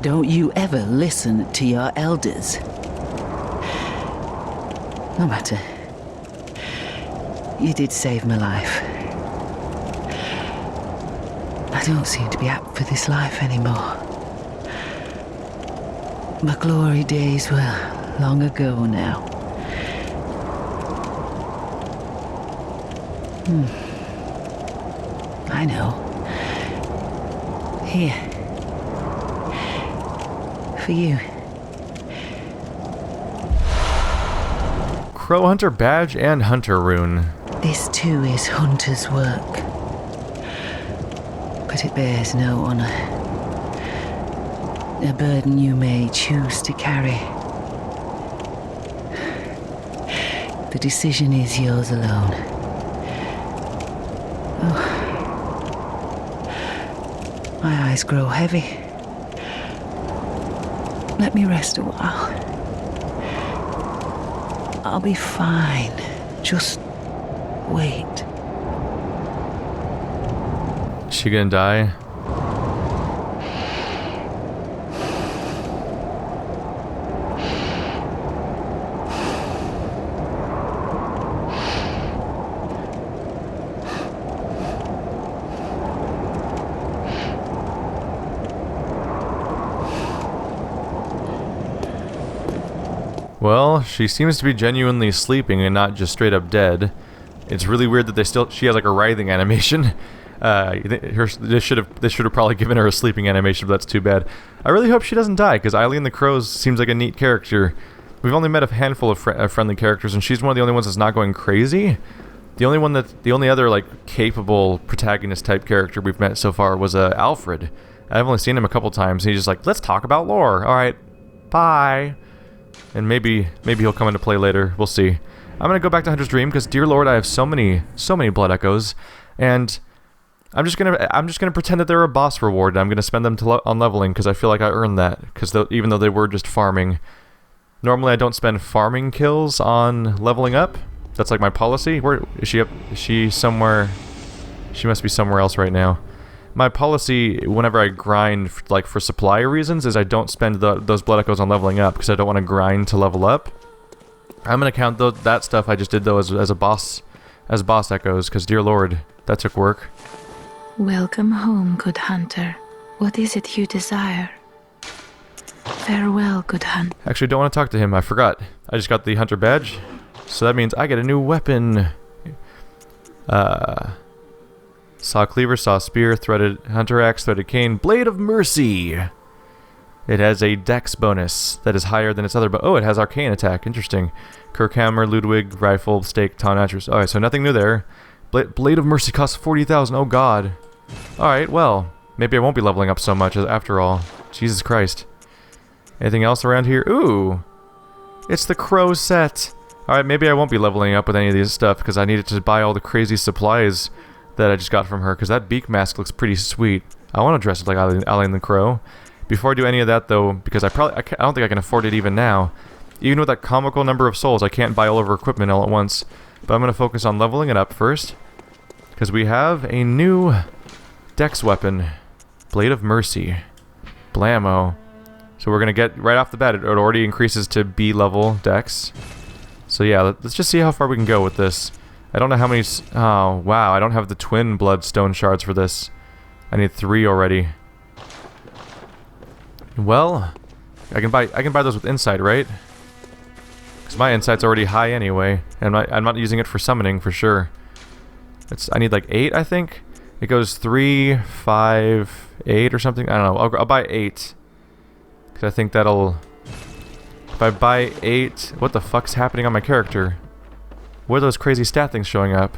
Don't you ever listen to your elders. No matter. You did save my life. I don't seem to be apt for this life anymore. My glory days were long ago now. I know. Here. For you. Crow Hunter badge and Hunter rune. This too is hunter's work. But it bears no honor. A burden you may choose to carry. The decision is yours alone. Oh. My eyes grow heavy. Let me rest a while. I'll be fine. Just wait. Is she gonna die? Well, she seems to be genuinely sleeping and not just straight up dead. It's really weird that she has like a writhing animation. They should have probably given her a sleeping animation, but that's too bad. I really hope she doesn't die, because Eileen the Crow seems like a neat character. We've only met a handful of friendly characters, and she's one of the only ones that's not going crazy. The only other like capable protagonist type character we've met so far was Alfred. I've only seen him a couple times. And he's just like, let's talk about lore. All right, bye. And maybe he'll come into play later. We'll see. I'm gonna go back to Hunter's Dream because, dear Lord, I have so many blood echoes, and I'm just gonna pretend that they're a boss reward. And I'm gonna spend them on leveling because I feel like I earned that. Because even though they were just farming, normally I don't spend farming kills on leveling up. That's like my policy. Where is she? Is she somewhere? She must be somewhere else right now. My policy, whenever I grind for supply reasons, is I don't spend those blood echoes on leveling up because I don't want to grind to level up. I'm gonna count that stuff I just did though as boss echoes, because dear Lord, that took work. Welcome home, good hunter. What is it you desire? Farewell, good hunter. Actually, don't want to talk to him. I forgot. I just got the hunter badge, so that means I get a new weapon. Saw cleaver, saw spear, threaded hunter axe, threaded cane, blade of mercy. It has a dex bonus that is higher than its other, but oh, it has arcane attack. Interesting. Kirkhammer, Ludwig, rifle, stake, taunt. Alright, so nothing new there. Blade of mercy costs 40,000. Oh god. Alright, well, maybe I won't be leveling up so much after all. Jesus Christ. Anything else around here? Ooh, it's the crow set. Alright, maybe I won't be leveling up with any of these stuff because I needed to buy all the crazy supplies that I just got from her, because that beak mask looks pretty sweet. I want to dress it like Eileen the Crow. Before I do any of that though, because I don't think I can afford it even now. Even with that comical number of souls, I can't buy all of her equipment all at once. But I'm going to focus on leveling it up first, because we have a new dex weapon. Blade of Mercy. Blammo. So we're going to get, right off the bat, it already increases to B level dex. So yeah, let's just see how far we can go with this. I don't know how many... Oh, wow, I don't have the twin bloodstone shards for this. I need 3 already. Well, I can buy those with insight, right? Because my insight's already high anyway. And I'm not using it for summoning, for sure. I need like 8, I think? It goes 3, 5, 8 or something? I don't know. I'll buy 8. Because I think that'll... If I buy 8... What the fuck's happening on my character? What are those crazy stat things showing up?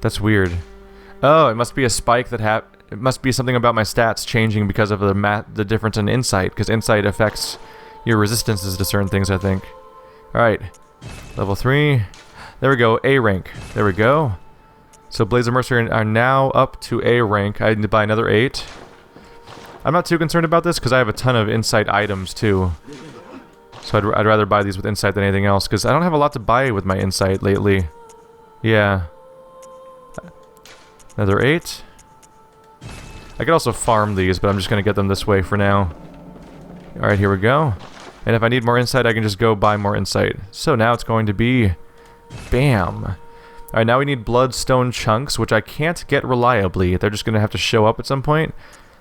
That's weird. Oh, it must be a spike that it must be something about my stats changing because of the difference in insight, because insight affects your resistances to certain things, I think. Alright. Level 3. There we go. A rank. There we go. So Blades of Mercy are now up to A rank. I need to buy another 8. I'm not too concerned about this because I have a ton of insight items too. So I'd rather buy these with insight than anything else, because I don't have a lot to buy with my insight lately. Yeah. Another 8. I could also farm these, but I'm just going to get them this way for now. Alright, here we go. And if I need more insight, I can just go buy more insight. So now it's going to be... Bam! Alright, now we need bloodstone chunks, which I can't get reliably. They're just going to have to show up at some point.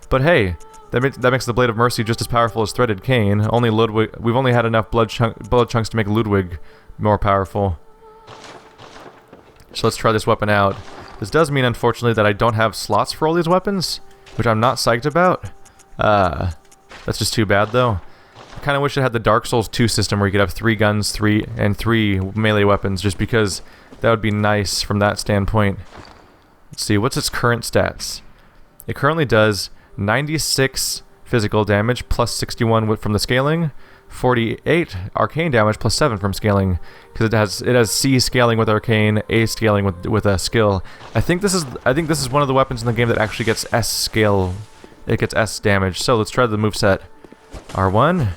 But hey, that makes the Blade of Mercy just as powerful as Threaded Cane. We've only had enough blood chunks to make Ludwig more powerful. So let's try this weapon out. This does mean, unfortunately, that I don't have slots for all these weapons, which I'm not psyched about. That's just too bad, though. I kind of wish it had the Dark Souls 2 system where you could have 3 guns, 3 melee weapons, just because that would be nice from that standpoint. Let's see, what's its current stats? It currently does 96 physical damage plus 61 from the scaling, 48 arcane damage plus 7 from scaling, because it has C scaling with arcane, A scaling with a skill. I think this is one of the weapons in the game that actually gets S scale. It gets S damage. So let's try the moveset. R1.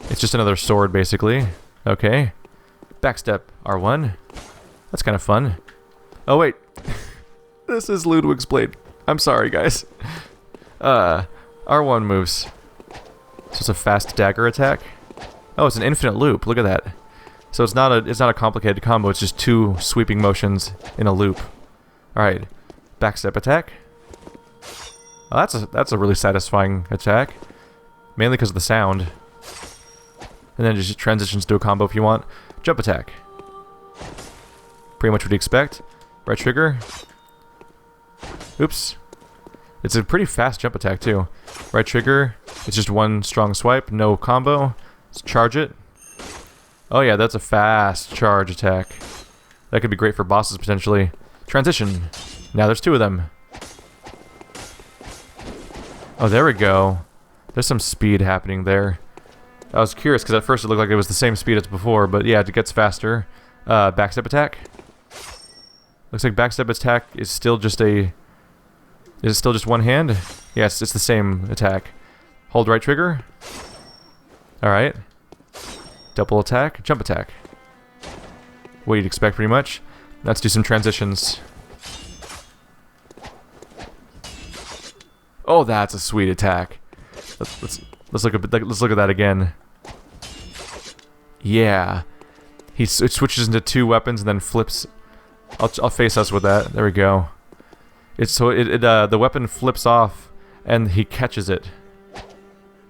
It's just another sword basically. Okay. Backstep. R1. That's kind of fun. Oh wait. This is Ludwig's blade. I'm sorry guys. R1 moves. So it's a fast dagger attack. Oh, it's an infinite loop. Look at that. So it's not a complicated combo. It's just 2 sweeping motions in a loop. All right, backstep attack. Oh, that's a really satisfying attack, mainly because of the sound. And then it just transitions to a combo if you want. Jump attack. Pretty much what you expect. Right trigger. Oops. It's a pretty fast jump attack too. Right trigger. It's just 1 strong swipe, no combo. Let's charge it. Oh yeah, that's a fast charge attack. That could be great for bosses potentially. Transition. Now there's 2 of them. Oh, there we go. There's some speed happening there. I was curious because at first it looked like it was the same speed as before, but yeah, it gets faster. Backstep attack. Looks like backstep attack is still just a... Is it still just 1 hand? Yes, it's the same attack. Hold right trigger. Alright. Double attack, jump attack. What you'd expect pretty much. Let's do some transitions. Oh, that's a sweet attack. Let's look at that again. Yeah. It switches into 2 weapons and then flips. I'll face us with that. There we go. The weapon flips off and he catches it.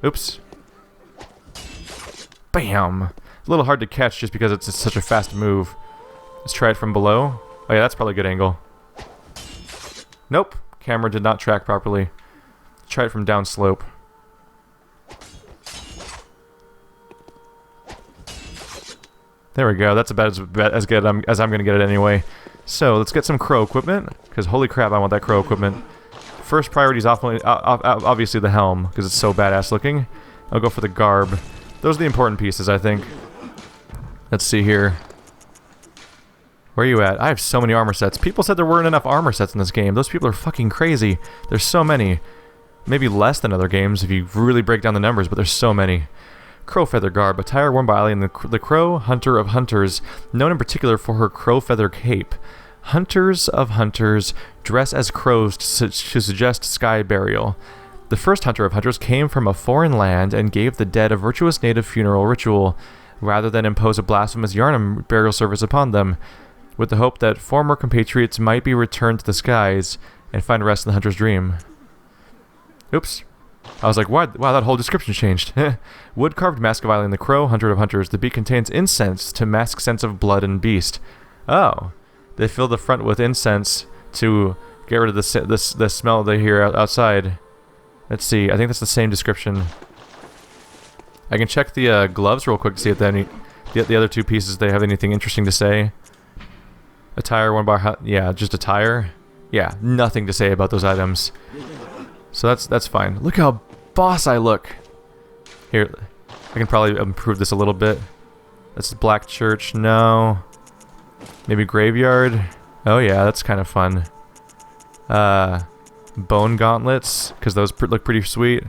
Oops. Bam! A little hard to catch just because it's such a fast move. Let's try it from below. Oh yeah, that's probably a good angle. Nope. Camera did not track properly. Let's try it from downslope. There we go. That's about as good as I'm going to get it anyway. So let's get some crow equipment, because holy crap, I want that crow equipment. First priority is obviously the helm, because it's so badass looking. I'll go for the garb. Those are the important pieces, I think. Let's see here. Where are you at? I have so many armor sets. People said there weren't enough armor sets in this game. Those people are fucking crazy. There's so many. Maybe less than other games if you really break down the numbers, but there's so many. Crowfeather garb, attire worn by Eileen, the crow hunter of hunters, known in particular for her crowfeather cape. Hunters of hunters dress as crows to suggest sky burial. The first hunter of hunters came from a foreign land and gave the dead a virtuous native funeral ritual, rather than impose a blasphemous Yharnam burial service upon them, with the hope that former compatriots might be returned to the skies and find rest in the hunter's dream. Oops. I was like, wow, that whole description changed. Wood-carved mask of Eileen the Crow, hunter of hunters. The beak contains incense to mask scents of blood and beast. Oh. They fill the front with incense to get rid of the smell they hear outside. Let's see. I think that's the same description. I can check the gloves real quick to see if the other 2 pieces they have anything interesting to say. Attire, one bar. Yeah, just attire. Yeah, nothing to say about those items. So that's fine. Look how boss I look. Here, I can probably improve this a little bit. That's Black Church. No. Maybe Graveyard. Oh yeah, that's kind of fun. Bone gauntlets, because those look pretty sweet.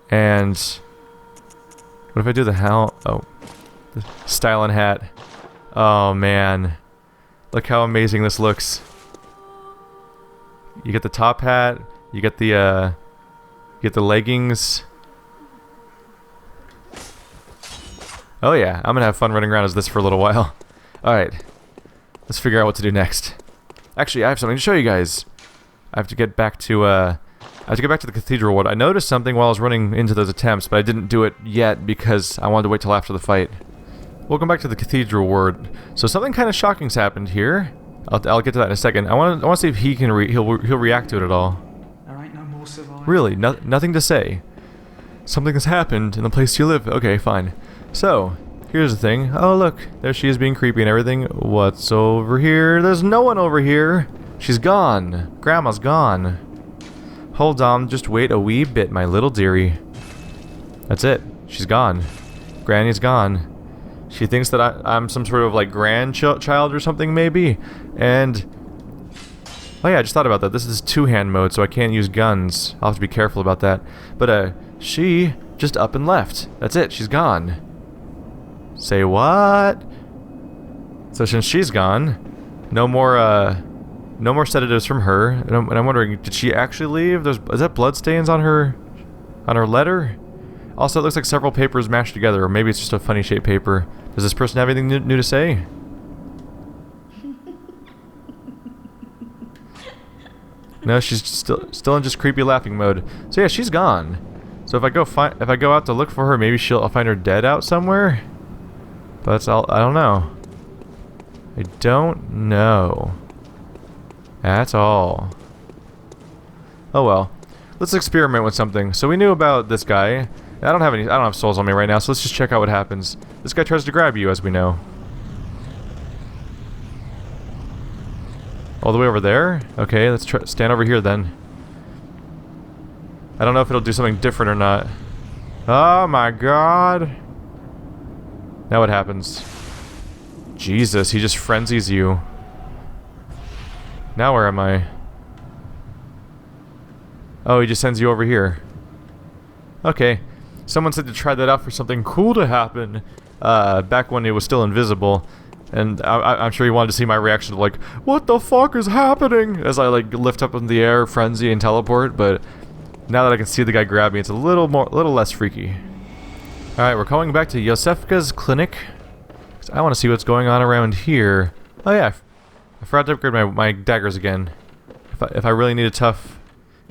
And what if I do the hell? Oh, the style and hat. Oh man, look how amazing this looks. You get the top hat. You get the leggings. Oh yeah, I'm gonna have fun running around as this for a little while. Alright. Let's figure out what to do next. Actually, I have something to show you guys. I have to get back to the cathedral ward. I noticed something while I was running into those attempts, but I didn't do it yet because I wanted to wait till after the fight. Welcome back to the cathedral ward. So something kind of shocking's happened here. I'll get to that in a second. I want to see if he can he'll react to it at all. There ain't no more survivors. Really, nothing to say. Something has happened in the place you live. Okay, fine. So, here's the thing. Oh look, there she is being creepy and everything. What's over here? There's no one over here. She's gone. Grandma's gone. Hold on, just wait a wee bit, my little dearie. That's it. She's gone. Granny's gone. She thinks that I'm some sort of like grandchild or something maybe. And oh yeah, I just thought about that. This is two-hand mode, so I can't use guns. I'll have to be careful about that. But she just up and left. That's it. She's gone. Say what? So since she's gone, no more sedatives from her. And I'm wondering, did she actually leave? Is that bloodstains on her letter? Also, it looks like several papers mashed together, or maybe it's just a funny shaped paper. Does this person have anything new to say? No, she's still in just creepy laughing mode. So yeah, she's gone. So if I go out to look for her, maybe I'll find her dead out somewhere. But that's all. I don't know. I don't know. At all. Oh well. Let's experiment with something. So we knew about this guy. I don't have souls on me right now, so let's just check out what happens. This guy tries to grab you, as we know. All the way over there? Okay, let's stand over here then. I don't know if it'll do something different or not. Oh my god. Now what happens? Jesus, he just frenzies you. Now where am I? Oh, he just sends you over here. Okay. Someone said to try that out for something cool to happen back when it was still invisible. And I'm sure he wanted to see my reaction of like, what the fuck is happening? As I like lift up in the air, frenzy, and teleport. But now that I can see the guy grab me, it's a little less freaky. Alright, we're going back to Iosefka's clinic. I want to see what's going on around here. Oh yeah, I forgot to upgrade my daggers again. If I really need if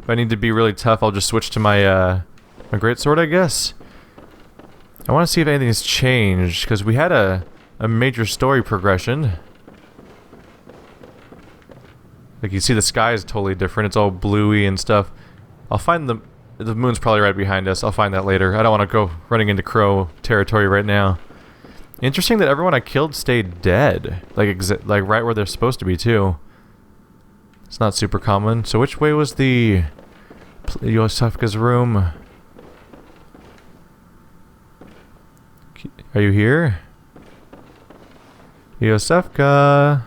I need to be really tough, I'll just switch to my my greatsword, I guess. I want to see if anything has changed, because we had a major story progression. Like you see, the sky is totally different. It's all bluey and stuff. I'll find the moon's probably right behind us. I'll find that later. I don't want to go running into crow territory right now. Interesting that everyone I killed stayed dead. Like right where they're supposed to be too. It's not super common. So which way was the Iosefka's room? Are you here? Iosefka.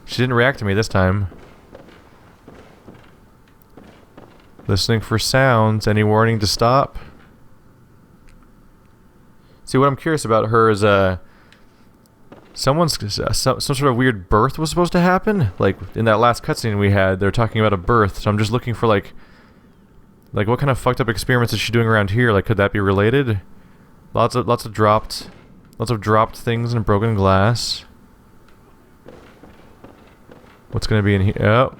She didn't react to me this time. Listening for sounds. Any warning to stop? See, what I'm curious about her is some sort of weird birth was supposed to happen. Like in that last cutscene we had, they're talking about a birth. So I'm just looking for like what kind of fucked up experiments is she doing around here? Like, could that be related? Lots of dropped things and broken glass. What's gonna be in here? Oh,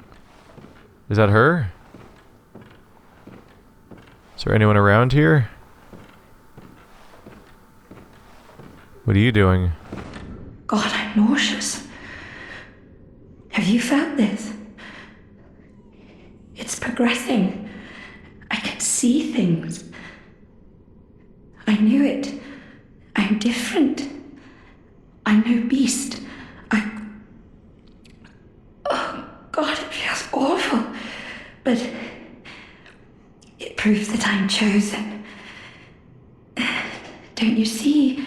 is that her? Is there anyone around here? What are you doing? God, I'm nauseous. Have you felt this? It's progressing. I can see things. I knew it. I'm different. I'm no beast. Oh, God, it feels awful. But it proves that I'm chosen. Don't you see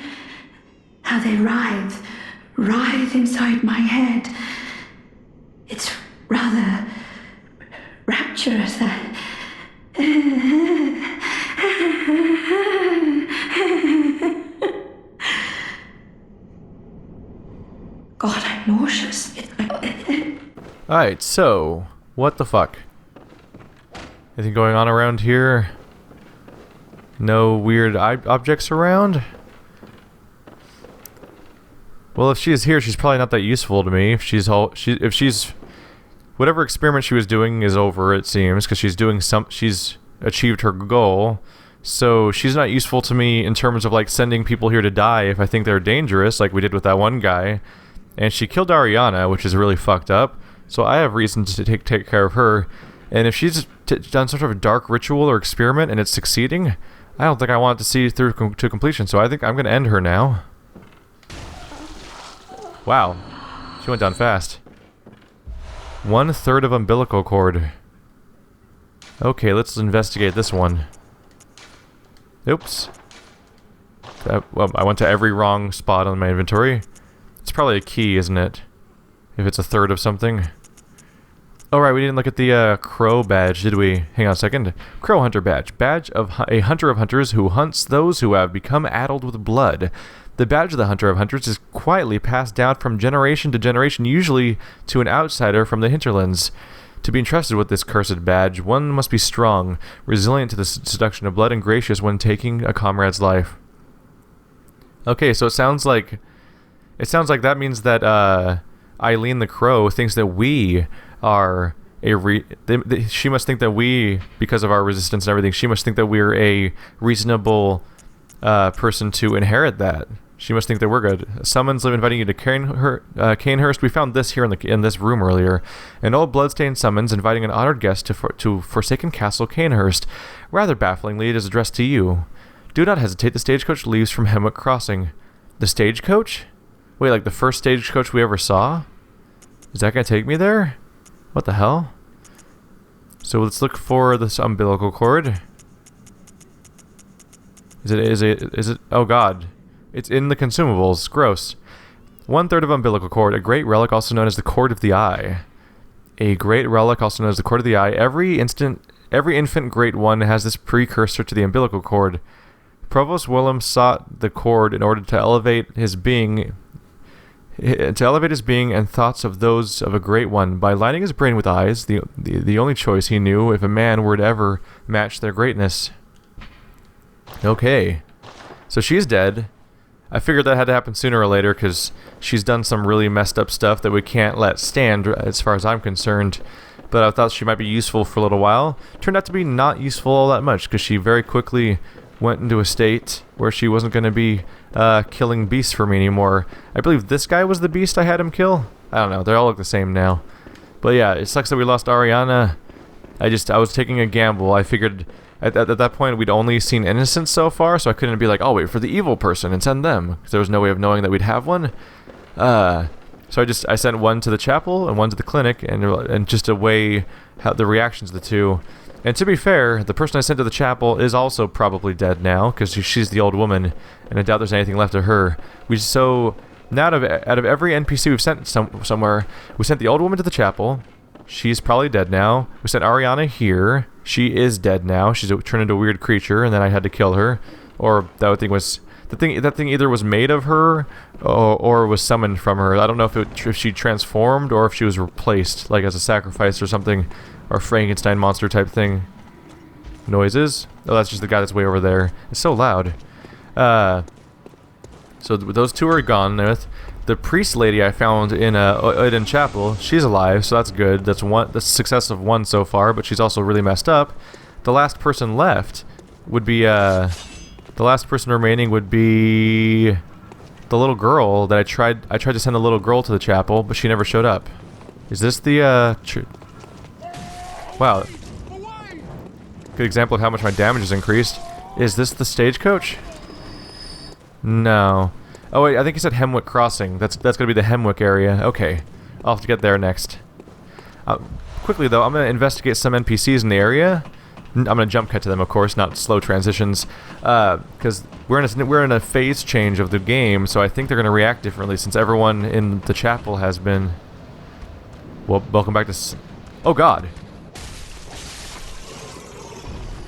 how they writhe inside my head? It's rather rapturous. God, I'm nauseous. Alright, so, what the fuck? Anything going on around here? No weird objects around? Well, if she is here, she's probably not that useful to me. If she's whatever experiment she was doing is over, it seems, because she's achieved her goal. So she's not useful to me in terms of like sending people here to die if I think they're dangerous, like we did with that one guy. And she killed Ariana, which is really fucked up. So I have reasons to take care of her. And if she's done some sort of dark ritual or experiment and it's succeeding, I don't think I want to see it through to completion. So I think I'm going to end her now. Wow. She went down fast. 1/3 of umbilical cord. Okay, let's investigate this one. Oops. Well, I went to every wrong spot on my inventory. It's probably a key, isn't it? If it's 1/3 of something. Oh right, we didn't look at the crow badge, did we? Hang on a second. Crow hunter badge. Badge of a hunter of hunters who hunts those who have become addled with blood. The badge of the hunter of hunters is quietly passed down from generation to generation, usually to an outsider from the hinterlands. To be entrusted with this cursed badge, one must be strong, resilient to the seduction of blood, and gracious when taking a comrade's life. Okay, so it sounds like that means that Eileen the Crow thinks that we are she must think that we, because of our resistance and everything, she must think that we're a reasonable person to inherit that. She must think that we're good. Summons live inviting you to Canehurst. We found this here in this room earlier. An old bloodstained summons inviting an honored guest to Forsaken Castle Canehurst. Rather bafflingly, it is addressed to you. Do not hesitate. The stagecoach leaves from Hemwick Crossing. The stagecoach? Wait, like the first stagecoach we ever saw? Is that gonna take me there? What the hell? So let's look for this umbilical cord. Is it? Oh god. It's in the consumables. Gross. 1/3 of umbilical cord. A great relic also known as the Cord of the Eye. A great relic also known as the Cord of the Eye. Every infant great one has this precursor to the umbilical cord. Provost Willem sought the cord in order to elevate his being and thoughts of those of a great one by lighting his brain with eyes, the only choice he knew if a man were to ever match their greatness. Okay. So she's dead. I figured that had to happen sooner or later because she's done some really messed up stuff that we can't let stand as far as I'm concerned. But I thought she might be useful for a little while. Turned out to be not useful all that much because she very quickly went into a state where she wasn't going to be killing beasts for me anymore. I believe this guy was the beast I had him kill. I don't know. They all look the same now. But yeah, it sucks that we lost Ariana. I was taking a gamble. I figured at that point we'd only seen innocents so far, so I couldn't be like, oh, wait for the evil person and send them, because there was no way of knowing that we'd have one. So I sent one to the chapel and one to the clinic, and just to weigh how the reactions of the two. And to be fair, the person I sent to the chapel is also probably dead now, because she's the old woman, and I doubt there's anything left of her. Now out of every NPC we've sent somewhere, we sent the old woman to the chapel. She's probably dead now. We sent Ariana here. She is dead now. She's turned into a weird creature, and then I had to kill her. Or that thing either was made of her or was summoned from her. I don't know if she transformed or if she was replaced, like as a sacrifice or something, or Frankenstein monster type thing. Noises? Oh, that's just the guy that's way over there. It's so loud. So those two are gone with. The priest lady I found in Eden Chapel, she's alive, so that's good. That's the success of one so far, but she's also really messed up. The last person left would be the last person remaining would be the little girl that I tried to send a little girl to the chapel, but she never showed up. Is this the wow. Good example of how much my damage has increased. Is this the stagecoach? No. Oh wait, I think he said Hemwick Crossing. That's gonna be the Hemwick area. Okay, I'll have to get there next. Quickly though, I'm gonna investigate some NPCs in the area. I'm gonna jump cut to them, of course, not slow transitions, because we're in a phase change of the game, so I think they're gonna react differently since everyone in the chapel has been. Well, welcome back to. Oh God.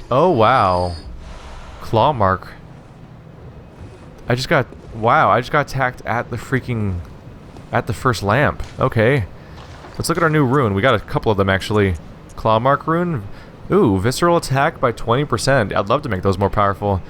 Oh wow. Claw mark. I just got attacked at the first lamp. Okay. Let's look at our new rune. We got a couple of them actually. Claw mark rune. Ooh, visceral attack by 20%. I'd love to make those more powerful.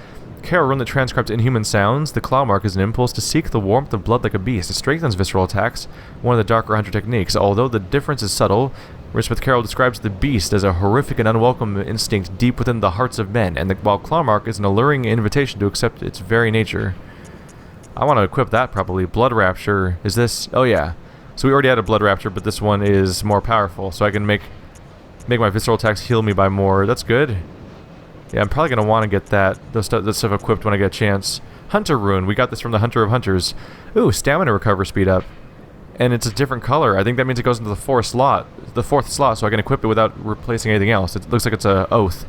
Carol rune that transcribes inhuman sounds. The claw mark is an impulse to seek the warmth of blood like a beast. It strengthens visceral attacks, one of the darker hunter techniques. Although the difference is subtle, Rismith Carroll describes the beast as a horrific and unwelcome instinct deep within the hearts of men, and while claw mark is an alluring invitation to accept its very nature. I want to equip that probably. Blood Rapture. Is this... Oh yeah. So we already had a Blood Rapture, but this one is more powerful, so I can make my visceral attacks heal me by more. That's good. Yeah, I'm probably going to want to get that stuff equipped when I get a chance. Hunter Rune. We got this from the Hunter of Hunters. Ooh, stamina recover speed up. And it's a different color. I think that means it goes into the fourth slot, so I can equip it without replacing anything else. It looks like it's a oath.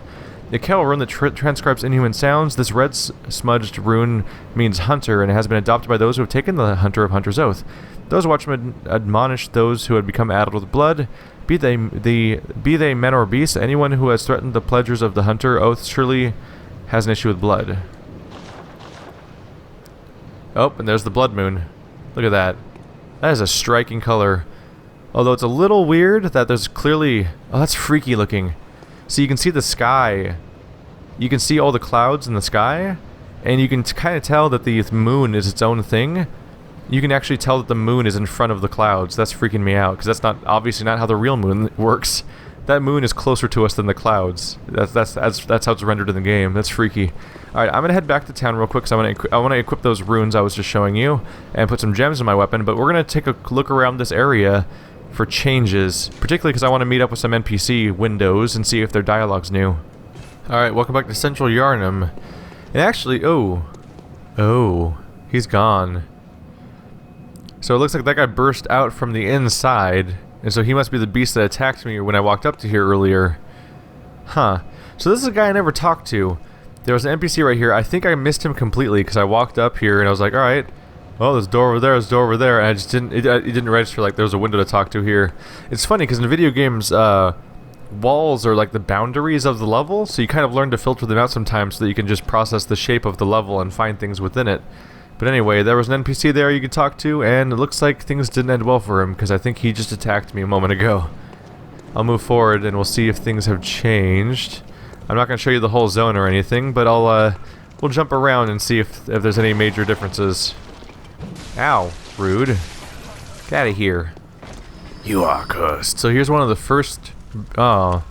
The Carol rune that transcribes inhuman sounds. This red smudged rune means hunter, and it has been adopted by those who have taken the Hunter of Hunters oath. Those watchmen admonish those who had become addled with blood. Be they men or beasts, anyone who has threatened the pledgers of the Hunter oath surely has an issue with blood. Oh, and there's the blood moon. Look at that. That is a striking color. Although it's a little weird that there's clearly... Oh, that's freaky looking. So you can see the sky. You can see all the clouds in the sky. And you can kind of tell that the moon is its own thing. You can actually tell that the moon is in front of the clouds. That's freaking me out, because that's obviously not how the real moon works. That moon is closer to us than the clouds. That's how it's rendered in the game. That's freaky. Alright, I'm going to head back to town real quick, because I want to equip those runes I was just showing you, and put some gems in my weapon, but we're going to take a look around this area for changes, particularly because I want to meet up with some NPC windows and see if their dialogue's new. Alright, welcome back to Central Yharnam. And actually, oh, he's gone. So it looks like that guy burst out from the inside, and so he must be the beast that attacked me when I walked up to here earlier. Huh. So this is a guy I never talked to. There was an NPC right here. I think I missed him completely because I walked up here and I was like, alright, well, there's a door over there, there's a door over there, and I just didn't, it didn't register like there was a window to talk to here. It's funny because in video games, walls are like the boundaries of the level, so you kind of learn to filter them out sometimes so that you can just process the shape of the level and find things within it. But anyway, there was an NPC there you could talk to, and it looks like things didn't end well for him, because I think he just attacked me a moment ago. I'll move forward, and we'll see if things have changed. I'm not going to show you the whole zone or anything, but we'll jump around and see if there's any major differences. Ow, rude. Get out of here. You are cursed. So here's one of the first... Oh.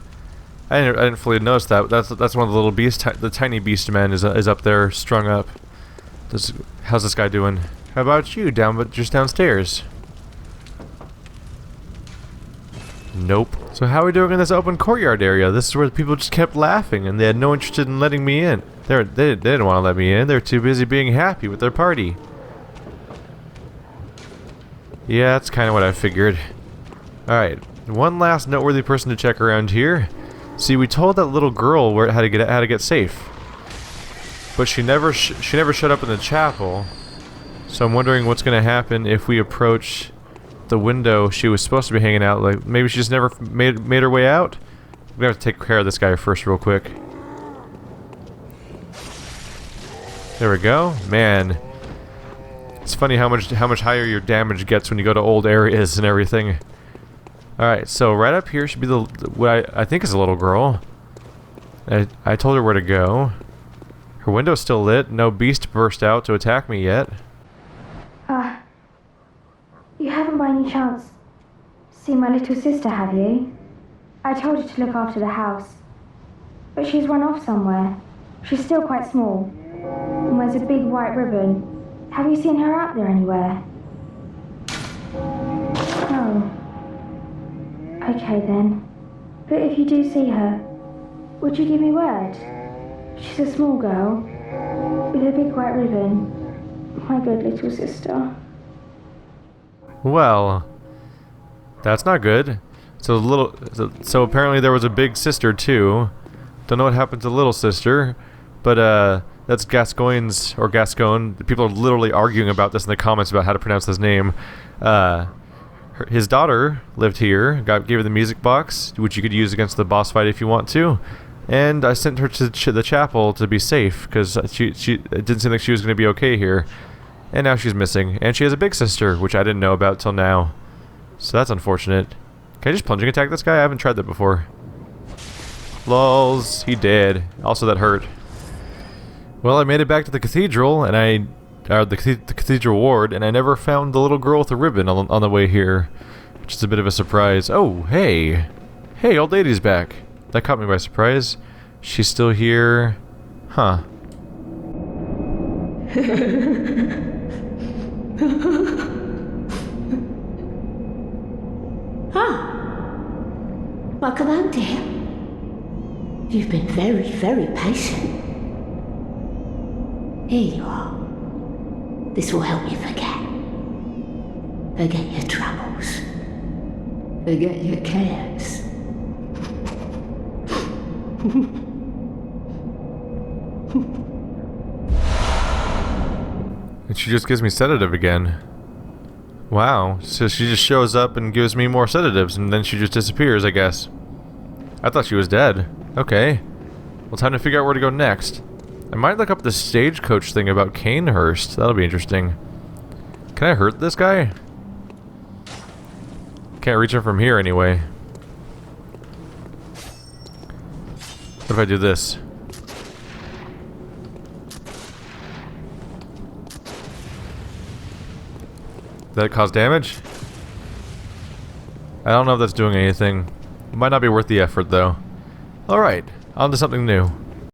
I didn't fully notice that. That's one of the little beast... The tiny beast men is up there, strung up. How's this guy doing? How about you, just downstairs? Nope. So how are we doing in this open courtyard area? This is where the people just kept laughing and they had no interest in letting me in. They didn't want to let me in. They're too busy being happy with their party. Yeah, that's kind of what I figured. Alright, one last noteworthy person to check around here. See, we told that little girl how to get safe. But she never showed up in the chapel, so I'm wondering what's going to happen if we approach the window she was supposed to be hanging out. Like maybe she just never made her way out. I'm gonna have to take care of this guy first, real quick. There we go, man. It's funny how much higher your damage gets when you go to old areas and everything. All right, so right up here should be what I think is a little girl. I told her where to go. Her window's still lit. No beast burst out to attack me yet. You haven't by any chance seen my little sister, have you? I told her to look after the house, but she's run off somewhere. She's still quite small, and wears a big white ribbon. Have you seen her out there anywhere? Oh. Okay then. But if you do see her, would you give me word? She's a small girl, with a big white ribbon. My good little sister. Well, that's not good. So apparently there was a big sister too. Don't know what happened to little sister, but that's Gascoigne's or Gascon. People are literally arguing about this in the comments about how to pronounce his name. His daughter lived here. Gave her the music box, which you could use against the boss fight if you want to. And I sent her to the chapel to be safe because it didn't seem like she was going to be okay here. And now she's missing. And she has a big sister, which I didn't know about till now. So that's unfortunate. Can I just plunging attack this guy? I haven't tried that before. Lols, he dead. Also, that hurt. Well, I made it back to the cathedral, and the cathedral ward, and I never found the little girl with the ribbon on the way here, which is a bit of a surprise. Oh, hey. Hey, old lady's back. That caught me by surprise. She's still here. Huh. Welcome home, dear. You've been very, very patient. Here you are. This will help you forget. Forget your troubles. Forget your cares. And she just gives me sedative again. Wow, so she just shows up and gives me more sedatives, and then she just disappears, I guess. I thought she was dead. Okay. Well, time to figure out where to go next. I might look up the stagecoach thing about Canehurst. That'll be interesting. Can I hurt this guy? Can't reach him from here anyway. What if I do this? Did that cause damage? I don't know if that's doing anything. It might not be worth the effort, though. Alright, on to something new.